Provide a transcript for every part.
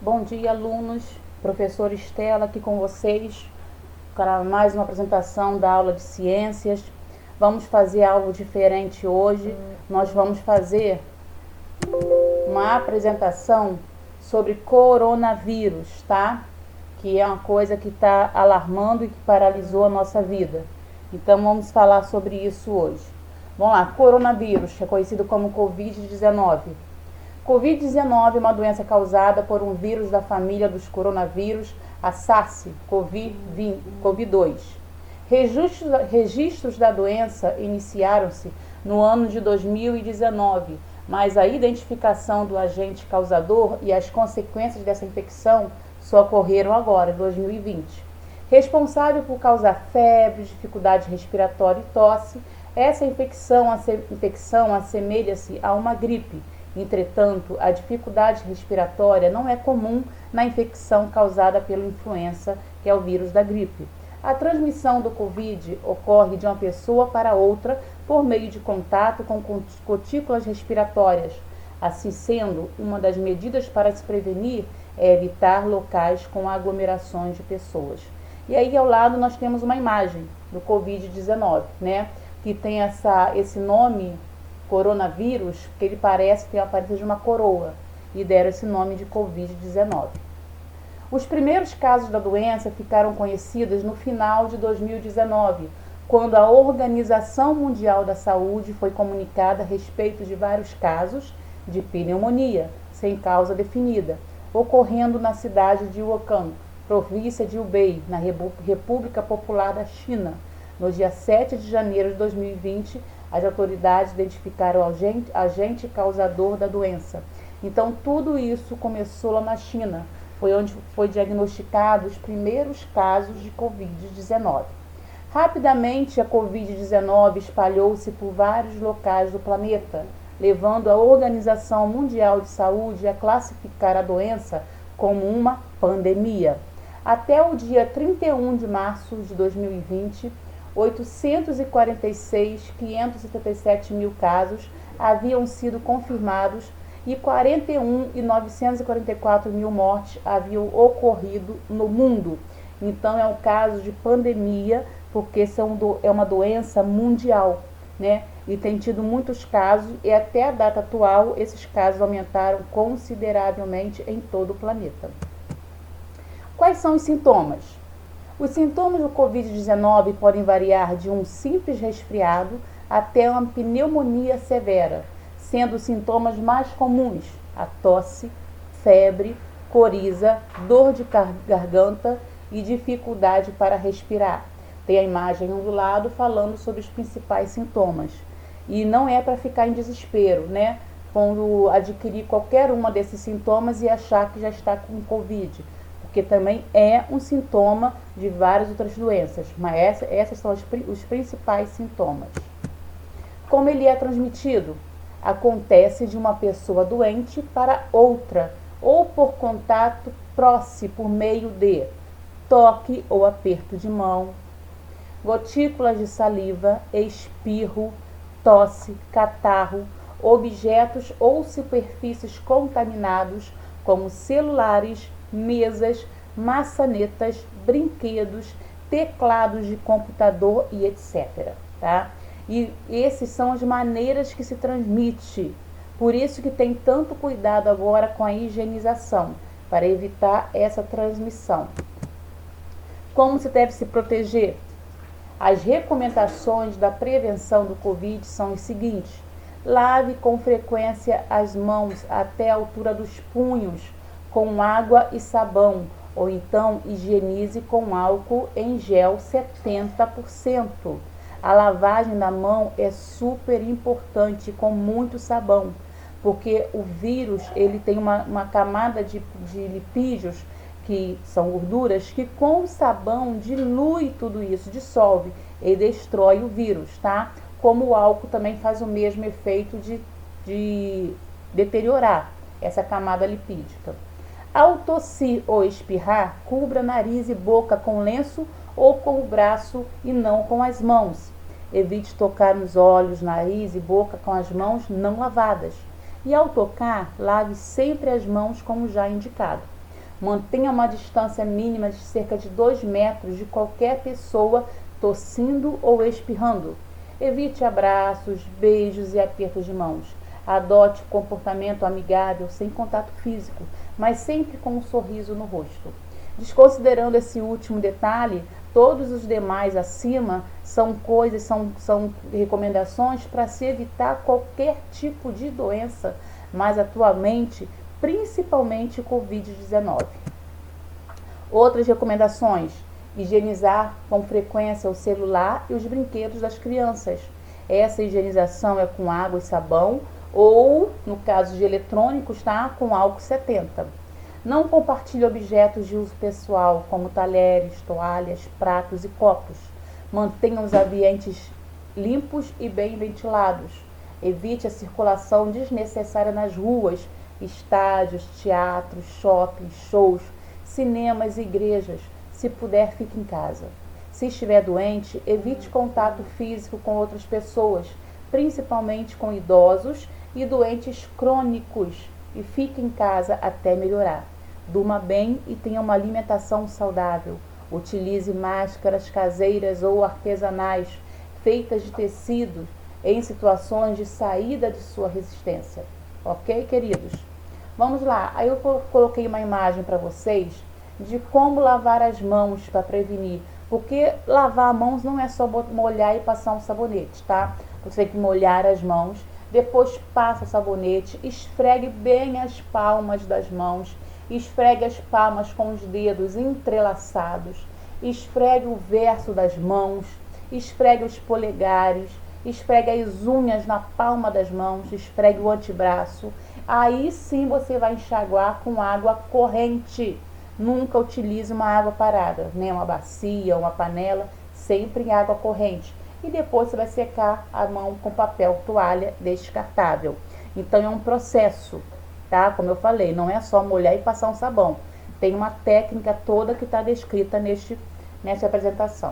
Bom dia, alunos. Professora Estela aqui com vocês para mais uma apresentação da aula de ciências. Vamos fazer algo diferente hoje. Nós vamos fazer uma apresentação sobre coronavírus, tá? Que é uma coisa que está alarmando e que paralisou a nossa vida. Então vamos falar sobre isso hoje. Vamos lá, coronavírus, que é conhecido como Covid-19. Covid-19 é uma doença causada por um vírus da família dos coronavírus, a SARS-CoV-2. Registros da doença iniciaram-se no ano de 2019, mas a identificação do agente causador e as consequências dessa infecção só ocorreram agora, em 2020. Responsável por causar febre, dificuldade respiratória e tosse, essa infecção assemelha-se a uma gripe. Entretanto, a dificuldade respiratória não é comum na infecção causada pela influenza, que é o vírus da gripe. A transmissão do Covid ocorre de uma pessoa para outra por meio de contato com gotículas respiratórias. Assim sendo, uma das medidas para se prevenir é evitar locais com aglomerações de pessoas. E aí ao lado nós temos uma imagem do Covid-19, né? Que tem esse nome coronavírus, que ele parece ter a aparência de uma coroa, e deram esse nome de Covid-19. Os primeiros casos da doença ficaram conhecidos no final de 2019, quando a Organização Mundial da Saúde foi comunicada a respeito de vários casos de pneumonia, sem causa definida, ocorrendo na cidade de Wuhan, província de Hubei, na República Popular da China. No dia 7 de janeiro de 2020, as autoridades identificaram o agente causador da doença. Então, tudo isso começou lá na China, foi onde foi diagnosticado os primeiros casos de Covid-19. Rapidamente, a Covid-19 espalhou-se por vários locais do planeta, levando a Organização Mundial de Saúde a classificar a doença como uma pandemia. Até o dia 31 de março de 2020, 846.577 mil casos haviam sido confirmados e 41.944 mil mortes haviam ocorrido no mundo. Então, é um caso de pandemia, porque é uma doença mundial, né? E tem tido muitos casos, e até a data atual, esses casos aumentaram consideravelmente em todo o planeta. Quais são os sintomas? Os sintomas do Covid-19 podem variar de um simples resfriado até uma pneumonia severa, sendo os sintomas mais comuns a tosse, febre, coriza, dor de garganta e dificuldade para respirar. Tem a imagem do lado falando sobre os principais sintomas. E não é para ficar em desespero, né? Quando adquirir qualquer uma desses sintomas e achar que já está com Covid, porque também é um sintoma de várias outras doenças, mas essas são os principais sintomas. Como ele é transmitido? Acontece de uma pessoa doente para outra, ou por contato próximo por meio de toque ou aperto de mão, gotículas de saliva, espirro, tosse, catarro, objetos ou superfícies contaminados, como celulares, mesas, maçanetas, brinquedos, teclados de computador e etc. Tá? E essas são as maneiras que se transmite. Por isso que tem tanto cuidado agora com a higienização, para evitar essa transmissão. Como se deve se proteger? As recomendações da prevenção do Covid são as seguintes: lave com frequência as mãos até a altura dos punhos, com água e sabão, ou então higienize com álcool em gel 70%. A lavagem da mão é super importante, com muito sabão, porque o vírus ele tem uma camada de lipídios, que são gorduras, que com o sabão dilui tudo isso, dissolve e destrói o vírus, tá? Como o álcool também faz o mesmo efeito de deteriorar essa camada lipídica. Ao tossir ou espirrar, cubra nariz e boca com lenço ou com o braço e não com as mãos. Evite tocar nos olhos, nariz e boca com as mãos não lavadas. E ao tocar, lave sempre as mãos como já indicado. Mantenha uma distância mínima de cerca de 2 metros de qualquer pessoa tossindo ou espirrando. Evite abraços, beijos e apertos de mãos. Adote comportamento amigável, sem contato físico, mas sempre com um sorriso no rosto. Desconsiderando esse último detalhe, todos os demais acima são recomendações para se evitar qualquer tipo de doença, mas atualmente, principalmente Covid-19. Outras recomendações: higienizar com frequência o celular e os brinquedos das crianças. Essa higienização é com água e sabão ou, no caso de eletrônicos, tá? Com álcool 70. Não compartilhe objetos de uso pessoal, como talheres, toalhas, pratos e copos. Mantenha os ambientes limpos e bem ventilados. Evite a circulação desnecessária nas ruas, estádios, teatros, shoppings, shows, cinemas e igrejas. Se puder, fique em casa. Se estiver doente, evite contato físico com outras pessoas, principalmente com idosos e doentes crônicos, e fique em casa até melhorar. Durma bem e tenha uma alimentação saudável. Utilize máscaras caseiras ou artesanais, feitas de tecido, em situações de saída de sua resistência. Ok, queridos? Vamos lá. Aí eu coloquei uma imagem para vocês de como lavar as mãos para prevenir. Porque lavar as mãos não é só molhar e passar um sabonete, tá? Você tem que molhar as mãos, depois passa o sabonete, esfregue bem as palmas das mãos, esfregue as palmas com os dedos entrelaçados, esfregue o verso das mãos, esfregue os polegares, esfregue as unhas na palma das mãos, esfregue o antebraço. Aí sim você vai enxaguar com água corrente. Nunca utilize uma água parada, nem uma bacia, uma panela, sempre em água corrente. E depois você vai secar a mão com papel toalha descartável. Então é um processo, tá? Como eu falei, não é só molhar e passar um sabão. Tem uma técnica toda que está descrita nessa apresentação.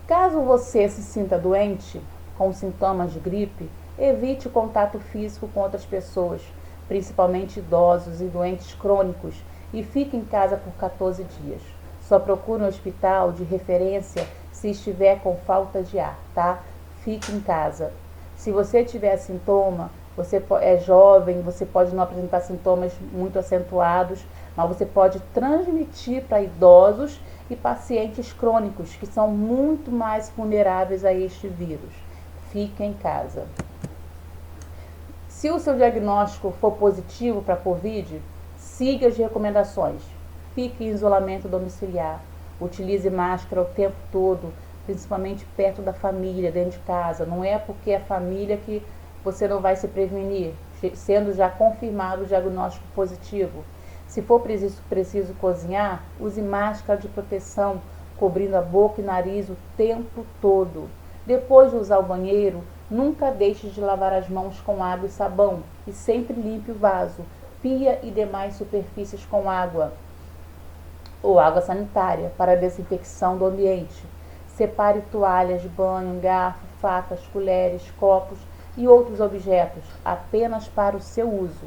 Caso você se sinta doente, com sintomas de gripe, evite o contato físico com outras pessoas, principalmente idosos e doentes crônicos, e fique em casa por 14 dias. Só procure um hospital de referência se estiver com falta de ar, tá? Fique em casa. Se você tiver sintoma, você é jovem, você pode não apresentar sintomas muito acentuados, mas você pode transmitir para idosos e pacientes crônicos, que são muito mais vulneráveis a este vírus. Fique em casa. Se o seu diagnóstico for positivo para a Covid, siga as recomendações. Fique em isolamento domiciliar. Utilize máscara o tempo todo, principalmente perto da família, dentro de casa. Não é porque é família que você não vai se prevenir, sendo já confirmado o diagnóstico positivo. Se for preciso cozinhar, use máscara de proteção, cobrindo a boca e nariz o tempo todo. Depois de usar o banheiro, nunca deixe de lavar as mãos com água e sabão e sempre limpe o vaso, pia e demais superfícies com água ou água sanitária para a desinfecção do ambiente. Separe toalhas de banho, garfo, facas, colheres, copos e outros objetos apenas para o seu uso.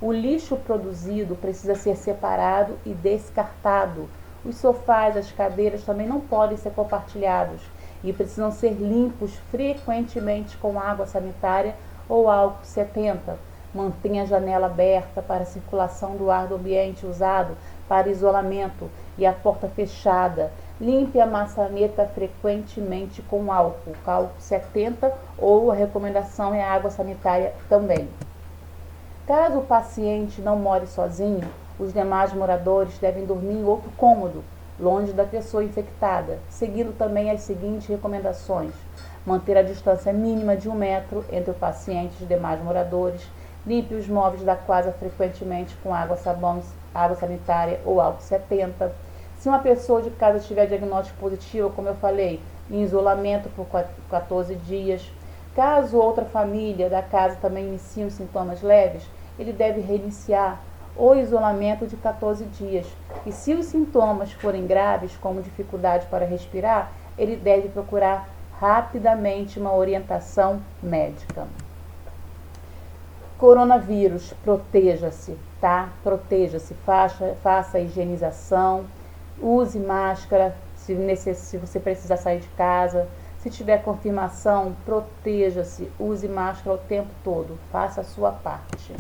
O lixo produzido precisa ser separado e descartado. Os sofás, as cadeiras também não podem ser compartilhados e precisam ser limpos frequentemente com água sanitária ou álcool 70. Mantenha a janela aberta para a circulação do ar do ambiente usado para isolamento e a porta fechada. Limpe a maçaneta frequentemente com álcool 70 ou a recomendação é água sanitária também. Caso o paciente não more sozinho, os demais moradores devem dormir em outro cômodo, longe da pessoa infectada, seguindo também as seguintes recomendações: manter a distância mínima de 1 metro entre o paciente e os demais moradores, limpe os móveis da casa frequentemente com água, sabão, água sanitária ou álcool 70. Se uma pessoa de casa tiver diagnóstico positivo, como eu falei, em isolamento por 14 dias. Caso outra família da casa também inicie os sintomas leves, ele deve reiniciar o isolamento de 14 dias. E se os sintomas forem graves, como dificuldade para respirar, ele deve procurar rapidamente uma orientação médica. Coronavírus, proteja-se, tá? Proteja-se, faça a higienização, use máscara se você precisar sair de casa. Se tiver confirmação, proteja-se, use máscara o tempo todo, faça a sua parte.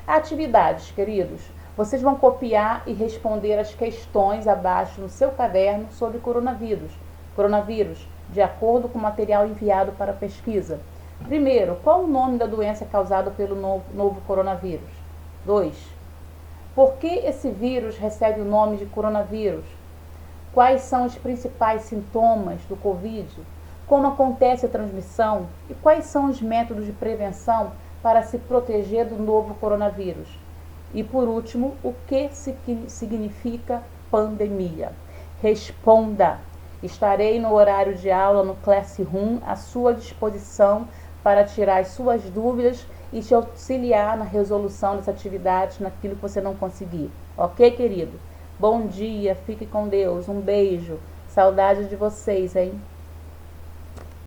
Atividades, queridos. Vocês vão copiar e responder as questões abaixo no seu caderno sobre coronavírus, de acordo com o material enviado para pesquisa. Primeiro, qual o nome da doença causada pelo novo coronavírus? 2. Por que esse vírus recebe o nome de coronavírus? Quais são os principais sintomas do Covid? Como acontece a transmissão? E quais são os métodos de prevenção para se proteger do novo coronavírus? E por último, o que significa pandemia? Responda. Estarei no horário de aula no Classroom à sua disposição para tirar as suas dúvidas e te auxiliar na resolução das atividades naquilo que você não conseguir. Ok, querido? Bom dia, fique com Deus, um beijo. Saudade de vocês, hein?